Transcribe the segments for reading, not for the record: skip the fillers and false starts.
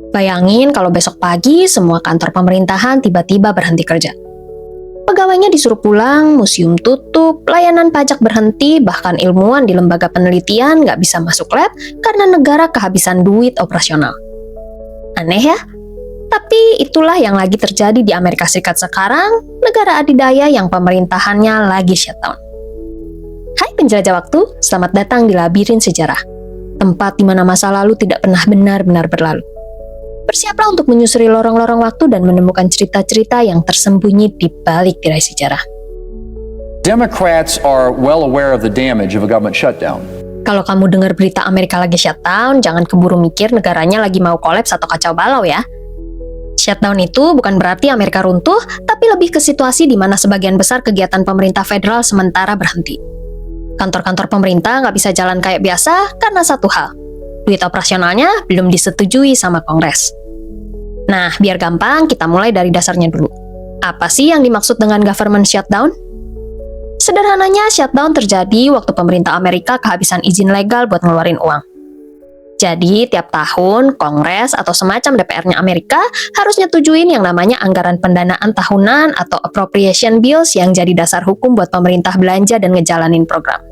Bayangin kalau besok pagi semua kantor pemerintahan tiba-tiba berhenti kerja. Pegawainya disuruh pulang, museum tutup, layanan pajak berhenti, bahkan ilmuwan di lembaga penelitian nggak bisa masuk lab karena negara kehabisan duit operasional. Aneh ya? Tapi itulah yang lagi terjadi di Amerika Serikat sekarang, negara adidaya yang pemerintahannya lagi shutdown. Hai penjelajah waktu, selamat datang di Labirin Sejarah, tempat di mana masa lalu tidak pernah benar-benar berlalu. Bersiaplah untuk menyusuri lorong-lorong waktu dan menemukan cerita-cerita yang tersembunyi di balik tirai sejarah. Democrats are well aware of the damage of a government shutdown. Kalau kamu dengar berita Amerika lagi shutdown, jangan keburu mikir negaranya lagi mau kolaps atau kacau balau ya. Shutdown itu bukan berarti Amerika runtuh, tapi lebih ke situasi di mana sebagian besar kegiatan pemerintah federal sementara berhenti. Kantor-kantor pemerintah nggak bisa jalan kayak biasa karena satu hal, duit operasionalnya belum disetujui sama Kongres. Nah, biar gampang, kita mulai dari dasarnya dulu. Apa sih yang dimaksud dengan government shutdown? Sederhananya, shutdown terjadi waktu pemerintah Amerika kehabisan izin legal buat ngeluarin uang. Jadi, tiap tahun, Kongres atau semacam DPR-nya Amerika harus nyetujuin yang namanya anggaran pendanaan tahunan atau appropriation bills yang jadi dasar hukum buat pemerintah belanja dan ngejalanin program.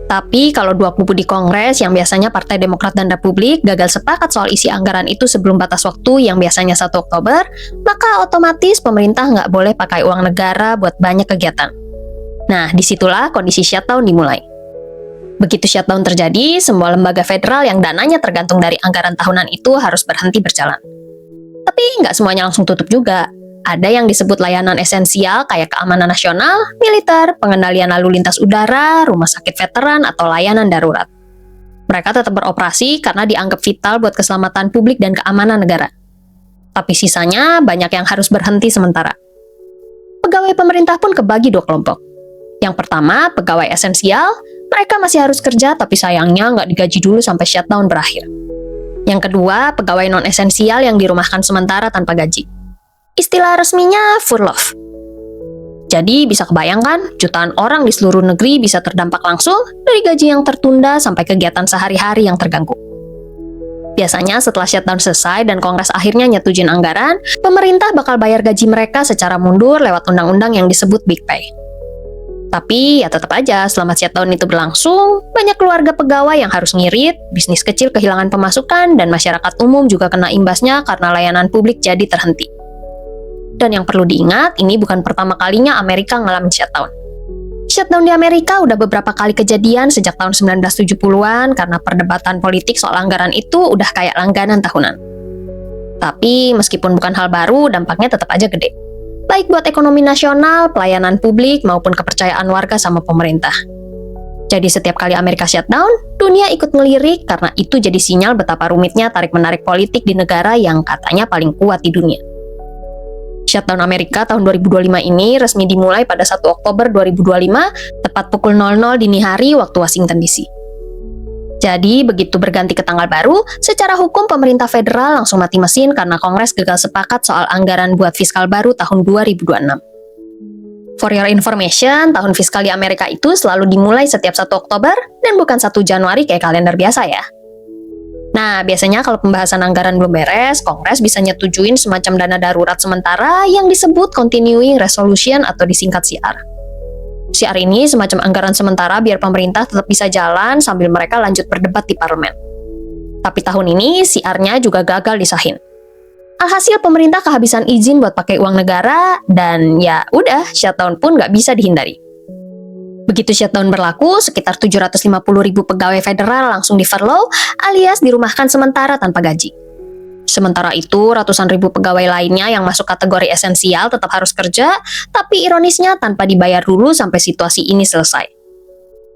Tapi kalau dua kubu di Kongres yang biasanya Partai Demokrat dan Republik gagal sepakat soal isi anggaran itu sebelum batas waktu yang biasanya 1 Oktober, maka otomatis pemerintah nggak boleh pakai uang negara buat banyak kegiatan. Nah, disitulah kondisi shutdown dimulai. Begitu shutdown terjadi, semua lembaga federal yang dananya tergantung dari anggaran tahunan itu harus berhenti berjalan. Tapi nggak semuanya langsung tutup juga. Ada yang disebut layanan esensial kayak keamanan nasional, militer, pengendalian lalu lintas udara, rumah sakit veteran, atau layanan darurat. Mereka tetap beroperasi karena dianggap vital buat keselamatan publik dan keamanan negara. Tapi sisanya banyak yang harus berhenti sementara. Pegawai pemerintah pun kebagi 2 kelompok. Yang pertama, pegawai esensial, mereka masih harus kerja tapi sayangnya nggak digaji dulu sampai shutdown berakhir. Yang kedua, pegawai non-esensial yang dirumahkan sementara tanpa gaji. Istilah resminya furlough. Jadi bisa kebayangkan, jutaan orang di seluruh negeri bisa terdampak langsung dari gaji yang tertunda sampai kegiatan sehari-hari yang terganggu. Biasanya setelah shutdown selesai dan Kongres akhirnya nyetujuin anggaran, pemerintah bakal bayar gaji mereka secara mundur lewat undang-undang yang disebut Big Pay. Tapi ya tetap aja, selama shutdown itu berlangsung, banyak keluarga pegawai yang harus ngirit, bisnis kecil kehilangan pemasukan, dan masyarakat umum juga kena imbasnya karena layanan publik jadi terhenti. Dan yang perlu diingat, ini bukan pertama kalinya Amerika ngalamin shutdown. Shutdown di Amerika udah beberapa kali kejadian sejak tahun 1970-an karena perdebatan politik soal anggaran itu udah kayak langganan tahunan. Tapi meskipun bukan hal baru, dampaknya tetap aja gede. Baik buat ekonomi nasional, pelayanan publik, maupun kepercayaan warga sama pemerintah. Jadi setiap kali Amerika shutdown, dunia ikut ngelirik karena itu jadi sinyal betapa rumitnya tarik-menarik politik di negara yang katanya paling kuat di dunia. Shutdown Amerika tahun 2025 ini resmi dimulai pada 1 Oktober 2025, tepat pukul 00 dini hari waktu Washington DC. Jadi, begitu berganti ke tanggal baru, secara hukum pemerintah federal langsung mati mesin karena Kongres gagal sepakat soal anggaran buat fiskal baru tahun 2026. For your information, tahun fiskal di Amerika itu selalu dimulai setiap 1 Oktober dan bukan 1 Januari kayak kalender biasa ya. Nah, biasanya kalau pembahasan anggaran belum beres, Kongres bisa nyetujuin semacam dana darurat sementara yang disebut Continuing Resolution atau disingkat CR. CR ini semacam anggaran sementara biar pemerintah tetap bisa jalan sambil mereka lanjut berdebat di parlemen. Tapi tahun ini CR-nya juga gagal disahin. Alhasil pemerintah kehabisan izin buat pakai uang negara dan ya udah, shutdown pun nggak bisa dihindari. Begitu shutdown berlaku, sekitar 750.000 pegawai federal langsung di-furlough alias dirumahkan sementara tanpa gaji. Sementara itu, ratusan ribu pegawai lainnya yang masuk kategori esensial tetap harus kerja, tapi ironisnya tanpa dibayar dulu sampai situasi ini selesai.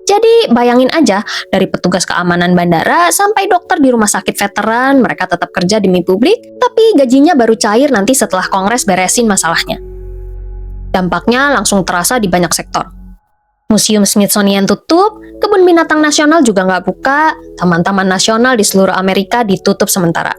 Jadi, bayangin aja, dari petugas keamanan bandara sampai dokter di rumah sakit veteran, mereka tetap kerja demi publik, tapi gajinya baru cair nanti setelah Kongres beresin masalahnya. Dampaknya langsung terasa di banyak sektor. Museum Smithsonian tutup, kebun binatang nasional juga nggak buka, taman-taman nasional di seluruh Amerika ditutup sementara.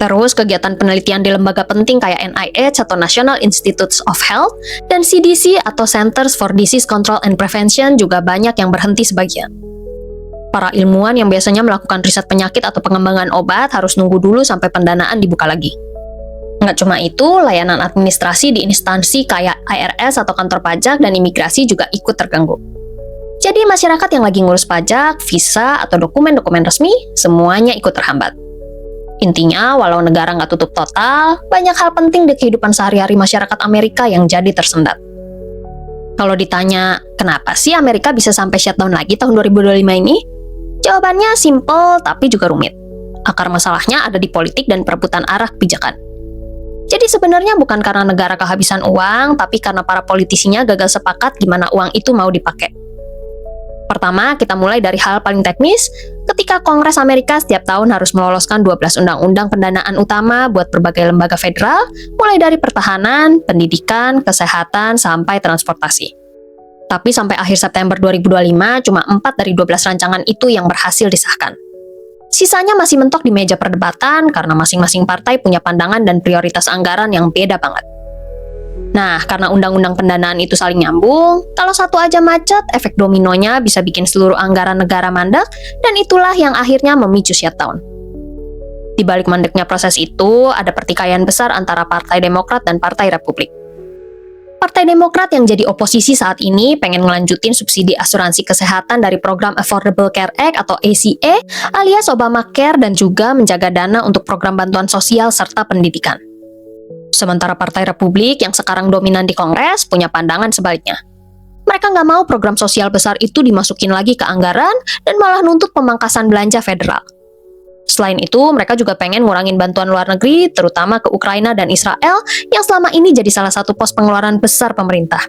Terus kegiatan penelitian di lembaga penting kayak NIH atau National Institutes of Health dan CDC atau Centers for Disease Control and Prevention juga banyak yang berhenti sebagian. Para ilmuwan yang biasanya melakukan riset penyakit atau pengembangan obat harus nunggu dulu sampai pendanaan dibuka lagi. Nggak cuma itu, layanan administrasi di instansi kayak IRS atau kantor pajak dan imigrasi juga ikut terganggu. Jadi masyarakat yang lagi ngurus pajak, visa, atau dokumen-dokumen resmi, semuanya ikut terhambat. Intinya, walau negara nggak tutup total, banyak hal penting di kehidupan sehari-hari masyarakat Amerika yang jadi tersendat. Kalau ditanya, kenapa sih Amerika bisa sampai shutdown lagi tahun 2025 ini? Jawabannya simple tapi juga rumit. Akar masalahnya ada di politik dan perebutan arah kebijakan. Jadi sebenarnya bukan karena negara kehabisan uang, tapi karena para politisinya gagal sepakat gimana uang itu mau dipakai. Pertama, kita mulai dari hal paling teknis, ketika Kongres Amerika setiap tahun harus meloloskan 12 undang-undang pendanaan utama buat berbagai lembaga federal, mulai dari pertahanan, pendidikan, kesehatan, sampai transportasi. Tapi sampai akhir September 2025, cuma 4 dari 12 rancangan itu yang berhasil disahkan. Sisanya masih mentok di meja perdebatan karena masing-masing partai punya pandangan dan prioritas anggaran yang beda banget. Nah, karena undang-undang pendanaan itu saling nyambung, kalau satu aja macet, efek dominonya bisa bikin seluruh anggaran negara mandek, dan itulah yang akhirnya memicu shutdown. Di balik mandeknya proses itu, ada pertikaian besar antara Partai Demokrat dan Partai Republik. Partai Demokrat yang jadi oposisi saat ini pengen ngelanjutin subsidi asuransi kesehatan dari program Affordable Care Act atau ACA alias Obamacare dan juga menjaga dana untuk program bantuan sosial serta pendidikan. Sementara Partai Republik yang sekarang dominan di Kongres punya pandangan sebaliknya. Mereka nggak mau program sosial besar itu dimasukin lagi ke anggaran dan malah nuntut pemangkasan belanja federal. Selain itu, mereka juga pengen ngurangin bantuan luar negeri, terutama ke Ukraina dan Israel, yang selama ini jadi salah satu pos pengeluaran besar pemerintah.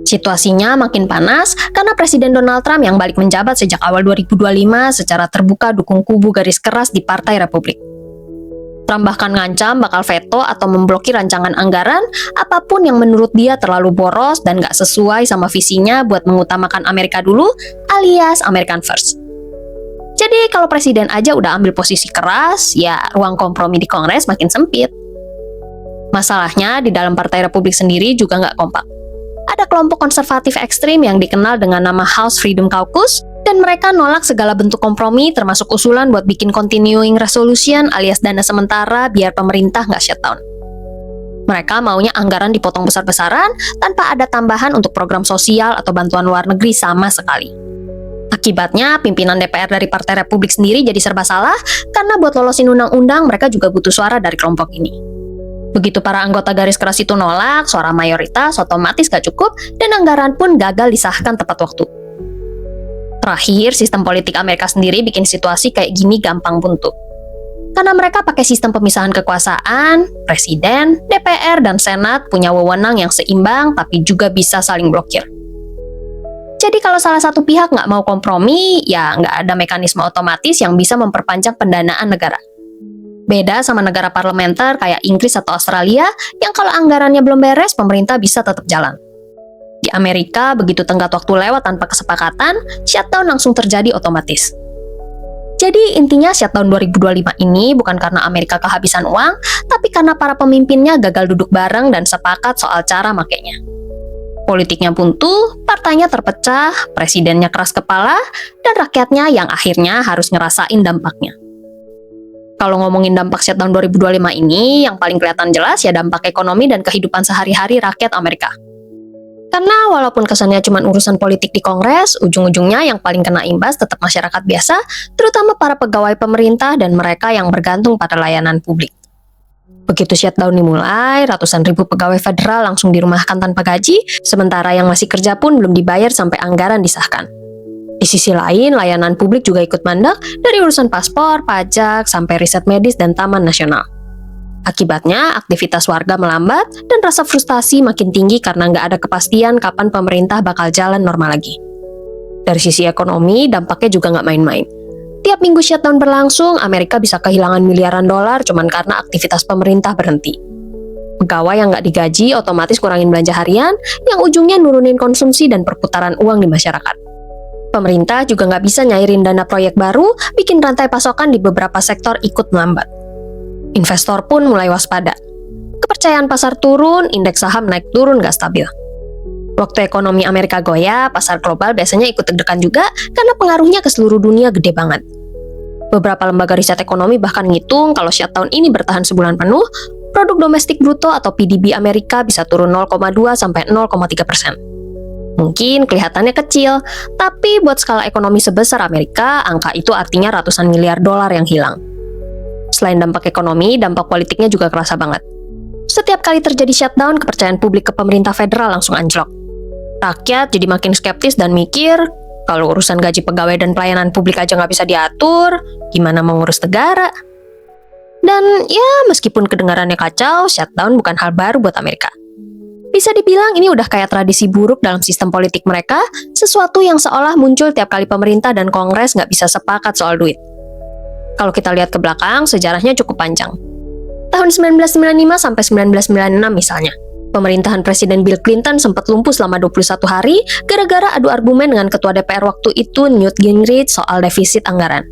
Situasinya makin panas karena Presiden Donald Trump yang balik menjabat sejak awal 2025 secara terbuka dukung kubu garis keras di Partai Republik. Trump bahkan ngancam bakal veto atau memblokir rancangan anggaran apapun yang menurut dia terlalu boros dan gak sesuai sama visinya buat mengutamakan Amerika dulu, alias American First. Jadi kalau presiden aja udah ambil posisi keras, ya ruang kompromi di Kongres makin sempit. Masalahnya di dalam Partai Republik sendiri juga nggak kompak. Ada kelompok konservatif ekstrim yang dikenal dengan nama House Freedom Caucus, dan mereka nolak segala bentuk kompromi termasuk usulan buat bikin continuing resolution alias dana sementara biar pemerintah nggak shutdown. Mereka maunya anggaran dipotong besar-besaran tanpa ada tambahan untuk program sosial atau bantuan luar negeri sama sekali. Akibatnya, pimpinan DPR dari Partai Republik sendiri jadi serba salah karena buat lolosin undang-undang mereka juga butuh suara dari kelompok ini. Begitu para anggota garis keras itu nolak, suara mayoritas otomatis gak cukup dan anggaran pun gagal disahkan tepat waktu. Terakhir, sistem politik Amerika sendiri bikin situasi kayak gini gampang buntu. Karena mereka pakai sistem pemisahan kekuasaan, Presiden, DPR, dan Senat punya wewenang yang seimbang tapi juga bisa saling blokir. Jadi kalau salah satu pihak nggak mau kompromi, ya nggak ada mekanisme otomatis yang bisa memperpanjang pendanaan negara. Beda sama negara parlementer kayak Inggris atau Australia, yang kalau anggarannya belum beres, pemerintah bisa tetap jalan. Di Amerika, begitu tenggat waktu lewat tanpa kesepakatan, shutdown langsung terjadi otomatis. Jadi intinya shutdown 2025 ini bukan karena Amerika kehabisan uang, tapi karena para pemimpinnya gagal duduk bareng dan sepakat soal cara makainya. Politiknya buntu, partainya terpecah, presidennya keras kepala, dan rakyatnya yang akhirnya harus ngerasain dampaknya. Kalau ngomongin dampak shutdown 2025 ini, yang paling kelihatan jelas ya dampak ekonomi dan kehidupan sehari-hari rakyat Amerika. Karena walaupun kesannya cuma urusan politik di Kongres, ujung-ujungnya yang paling kena imbas tetap masyarakat biasa, terutama para pegawai pemerintah dan mereka yang bergantung pada layanan publik. Begitu shutdown dimulai, ratusan ribu pegawai federal langsung dirumahkan tanpa gaji, sementara yang masih kerja pun belum dibayar sampai anggaran disahkan. Di sisi lain, layanan publik juga ikut mandek dari urusan paspor, pajak, sampai riset medis dan taman nasional. Akibatnya, aktivitas warga melambat dan rasa frustasi makin tinggi karena nggak ada kepastian kapan pemerintah bakal jalan normal lagi. Dari sisi ekonomi, dampaknya juga nggak main-main. Tiap minggu shutdown berlangsung, Amerika bisa kehilangan miliaran dolar cuman karena aktivitas pemerintah berhenti. Pegawai yang nggak digaji otomatis kurangin belanja harian, yang ujungnya nurunin konsumsi dan perputaran uang di masyarakat. Pemerintah juga nggak bisa nyairin dana proyek baru, bikin rantai pasokan di beberapa sektor ikut melambat. Investor pun mulai waspada. Kepercayaan pasar turun, indeks saham naik turun nggak stabil. Waktu ekonomi Amerika goyah, pasar global biasanya ikut deg-degan juga karena pengaruhnya ke seluruh dunia gede banget. Beberapa lembaga riset ekonomi bahkan ngitung kalau shutdown ini bertahan sebulan penuh, produk domestik bruto atau PDB Amerika bisa turun 0,2 sampai 0,3%. Mungkin kelihatannya kecil, tapi buat skala ekonomi sebesar Amerika, angka itu artinya ratusan miliar dolar yang hilang. Selain dampak ekonomi, dampak politiknya juga kerasa banget. Setiap kali terjadi shutdown, kepercayaan publik ke pemerintah federal langsung anjlok. Rakyat jadi makin skeptis dan mikir, kalau urusan gaji pegawai dan pelayanan publik aja nggak bisa diatur, gimana mengurus negara? Dan ya, meskipun kedengarannya kacau, shutdown bukan hal baru buat Amerika. Bisa dibilang ini udah kayak tradisi buruk dalam sistem politik mereka, sesuatu yang seolah muncul tiap kali pemerintah dan Kongres nggak bisa sepakat soal duit. Kalau kita lihat ke belakang, sejarahnya cukup panjang. Tahun 1995 sampai 1996 misalnya, pemerintahan Presiden Bill Clinton sempat lumpuh selama 21 hari gara-gara adu argumen dengan Ketua DPR waktu itu Newt Gingrich soal defisit anggaran.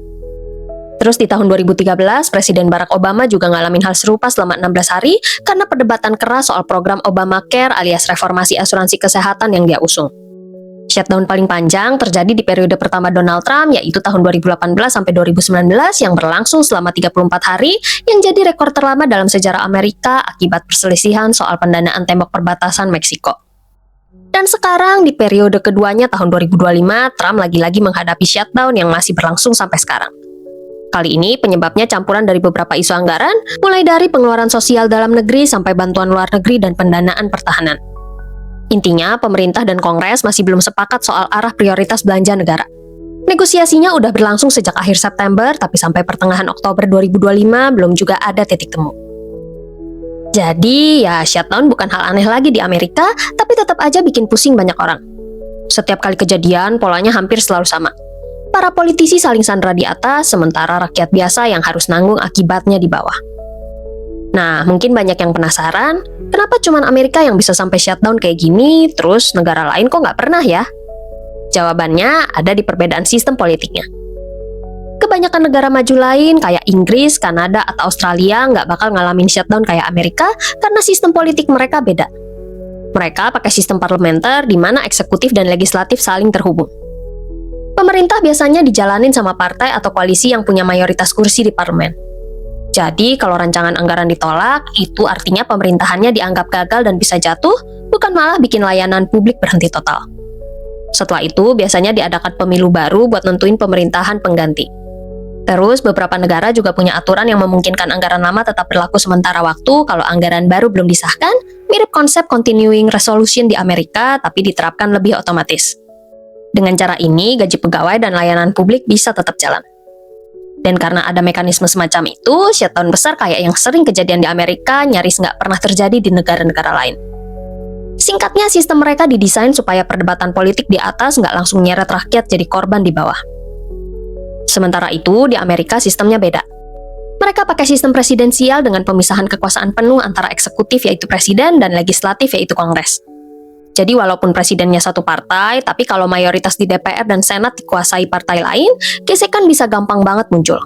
Terus di tahun 2013, Presiden Barack Obama juga ngalamin hal serupa selama 16 hari karena perdebatan keras soal program Obamacare alias reformasi asuransi kesehatan yang dia usung. Shutdown paling panjang terjadi di periode pertama Donald Trump, yaitu tahun 2018 sampai 2019 yang berlangsung selama 34 hari, yang jadi rekor terlama dalam sejarah Amerika akibat perselisihan soal pendanaan tembok perbatasan Meksiko. Dan sekarang di periode keduanya tahun 2025, Trump lagi-lagi menghadapi shutdown yang masih berlangsung sampai sekarang. Kali ini penyebabnya campuran dari beberapa isu anggaran, mulai dari pengeluaran sosial dalam negeri sampai bantuan luar negeri dan pendanaan pertahanan. Intinya, pemerintah dan Kongres masih belum sepakat soal arah prioritas belanja negara. Negosiasinya udah berlangsung sejak akhir September, tapi sampai pertengahan Oktober 2025 belum juga ada titik temu. Jadi, ya shutdown bukan hal aneh lagi di Amerika, tapi tetap aja bikin pusing banyak orang. Setiap kali kejadian, polanya hampir selalu sama. Para politisi saling sandera di atas, sementara rakyat biasa yang harus nanggung akibatnya di bawah. Nah, mungkin banyak yang penasaran, kenapa cuma Amerika yang bisa sampai shutdown kayak gini, terus negara lain kok nggak pernah ya? Jawabannya ada di perbedaan sistem politiknya. Kebanyakan negara maju lain kayak Inggris, Kanada, atau Australia nggak bakal ngalamin shutdown kayak Amerika karena sistem politik mereka beda. Mereka pakai sistem parlementer di mana eksekutif dan legislatif saling terhubung. Pemerintah biasanya dijalanin sama partai atau koalisi yang punya mayoritas kursi di parlemen. Jadi, kalau rancangan anggaran ditolak, itu artinya pemerintahannya dianggap gagal dan bisa jatuh, bukan malah bikin layanan publik berhenti total. Setelah itu, biasanya diadakan pemilu baru buat nentuin pemerintahan pengganti. Terus, beberapa negara juga punya aturan yang memungkinkan anggaran lama tetap berlaku sementara waktu kalau anggaran baru belum disahkan, mirip konsep continuing resolution di Amerika, tapi diterapkan lebih otomatis. Dengan cara ini, gaji pegawai dan layanan publik bisa tetap jalan. Dan karena ada mekanisme semacam itu, shutdown besar kayak yang sering kejadian di Amerika nyaris nggak pernah terjadi di negara-negara lain. Singkatnya, sistem mereka didesain supaya perdebatan politik di atas nggak langsung nyeret rakyat jadi korban di bawah. Sementara itu, di Amerika sistemnya beda. Mereka pakai sistem presidensial dengan pemisahan kekuasaan penuh antara eksekutif yaitu presiden dan legislatif yaitu Kongres. Jadi walaupun presidennya satu partai, tapi kalau mayoritas di DPR dan Senat dikuasai partai lain, gesekan bisa gampang banget muncul.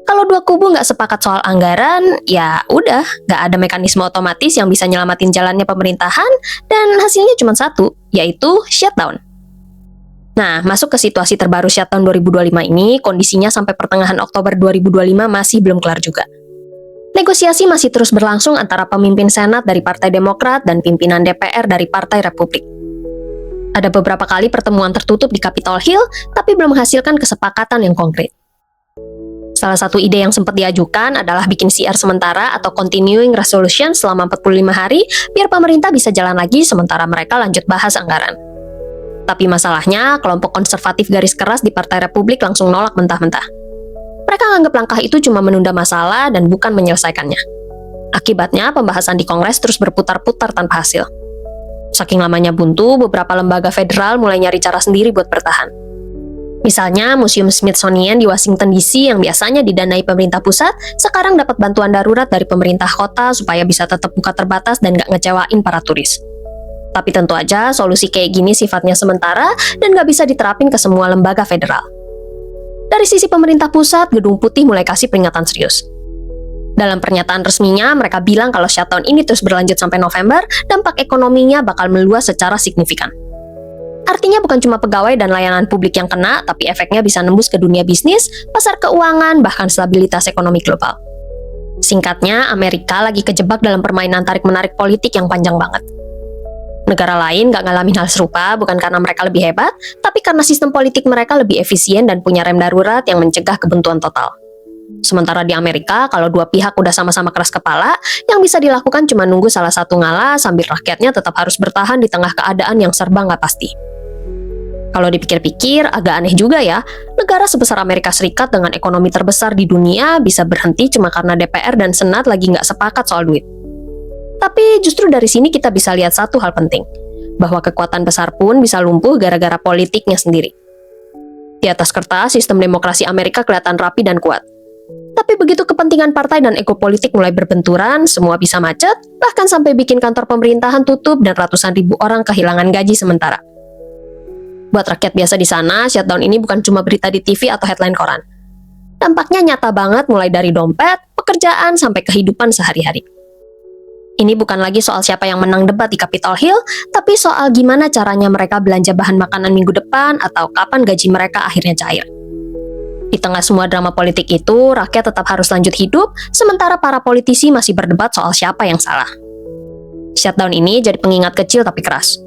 Kalau dua kubu nggak sepakat soal anggaran, ya udah, nggak ada mekanisme otomatis yang bisa nyelamatin jalannya pemerintahan, dan hasilnya cuma satu, yaitu shutdown. Nah, masuk ke situasi terbaru shutdown 2025 ini, kondisinya sampai pertengahan Oktober 2025 masih belum kelar juga. Negosiasi masih terus berlangsung antara pemimpin Senat dari Partai Demokrat dan pimpinan DPR dari Partai Republik. Ada beberapa kali pertemuan tertutup di Capitol Hill, tapi belum menghasilkan kesepakatan yang konkret. Salah satu ide yang sempat diajukan adalah bikin CR sementara atau continuing resolution selama 45 hari, biar pemerintah bisa jalan lagi sementara mereka lanjut bahas anggaran. Tapi masalahnya, kelompok konservatif garis keras di Partai Republik langsung nolak mentah-mentah. Mereka menganggap langkah itu cuma menunda masalah dan bukan menyelesaikannya. Akibatnya, pembahasan di Kongres terus berputar-putar tanpa hasil. Saking lamanya buntu, beberapa lembaga federal mulai nyari cara sendiri buat bertahan. Misalnya, Museum Smithsonian di Washington DC yang biasanya didanai pemerintah pusat, sekarang dapat bantuan darurat dari pemerintah kota supaya bisa tetap buka terbatas dan nggak ngecewain para turis. Tapi tentu aja, solusi kayak gini sifatnya sementara dan nggak bisa diterapin ke semua lembaga federal. Dari sisi pemerintah pusat, Gedung Putih mulai kasih peringatan serius. Dalam pernyataan resminya, mereka bilang kalau shutdown ini terus berlanjut sampai November, dampak ekonominya bakal meluas secara signifikan. Artinya bukan cuma pegawai dan layanan publik yang kena, tapi efeknya bisa nembus ke dunia bisnis, pasar keuangan, bahkan stabilitas ekonomi global. Singkatnya, Amerika lagi kejebak dalam permainan tarik-menarik politik yang panjang banget. Negara lain nggak ngalamin hal serupa bukan karena mereka lebih hebat, tapi karena sistem politik mereka lebih efisien dan punya rem darurat yang mencegah kebuntuan total. Sementara di Amerika, kalau dua pihak udah sama-sama keras kepala, yang bisa dilakukan cuma nunggu salah satu ngalah sambil rakyatnya tetap harus bertahan di tengah keadaan yang serba nggak pasti. Kalau dipikir-pikir, agak aneh juga ya, negara sebesar Amerika Serikat dengan ekonomi terbesar di dunia bisa berhenti cuma karena DPR dan Senat lagi nggak sepakat soal duit. Tapi justru dari sini kita bisa lihat satu hal penting, bahwa kekuatan besar pun bisa lumpuh gara-gara politiknya sendiri. Di atas kertas, sistem demokrasi Amerika kelihatan rapi dan kuat. Tapi begitu kepentingan partai dan ego politik mulai berbenturan, semua bisa macet, bahkan sampai bikin kantor pemerintahan tutup dan ratusan ribu orang kehilangan gaji sementara. Buat rakyat biasa di sana, shutdown ini bukan cuma berita di TV atau headline koran. Dampaknya nyata banget mulai dari dompet, pekerjaan, sampai kehidupan sehari-hari. Ini bukan lagi soal siapa yang menang debat di Capitol Hill, tapi soal gimana caranya mereka belanja bahan makanan minggu depan atau kapan gaji mereka akhirnya cair. Di tengah semua drama politik itu, rakyat tetap harus lanjut hidup, sementara para politisi masih berdebat soal siapa yang salah. Shutdown ini jadi pengingat kecil tapi keras.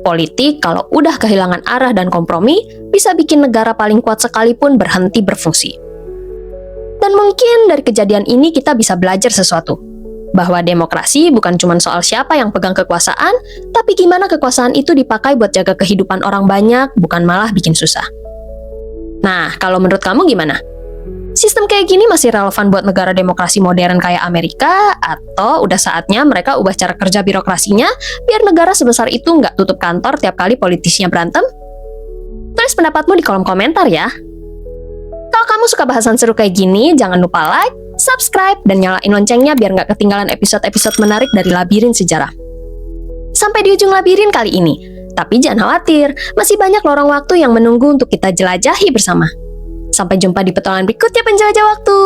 Politik kalau udah kehilangan arah dan kompromi, bisa bikin negara paling kuat sekalipun berhenti berfungsi. Dan mungkin dari kejadian ini kita bisa belajar sesuatu. Bahwa demokrasi bukan cuma soal siapa yang pegang kekuasaan, tapi gimana kekuasaan itu dipakai buat jaga kehidupan orang banyak, bukan malah bikin susah. Nah, kalau menurut kamu gimana? Sistem kayak gini masih relevan buat negara demokrasi modern kayak Amerika, atau udah saatnya mereka ubah cara kerja birokrasinya biar negara sebesar itu nggak tutup kantor tiap kali politisinya berantem? Tulis pendapatmu di kolom komentar ya. Kalau kamu suka bahasan seru kayak gini, jangan lupa like, subscribe, dan nyalain loncengnya biar nggak ketinggalan episode-episode menarik dari Labirin Sejarah. Sampai di ujung labirin kali ini, tapi jangan khawatir, masih banyak lorong waktu yang menunggu untuk kita jelajahi bersama. Sampai jumpa di petualangan berikutnya penjelajah waktu.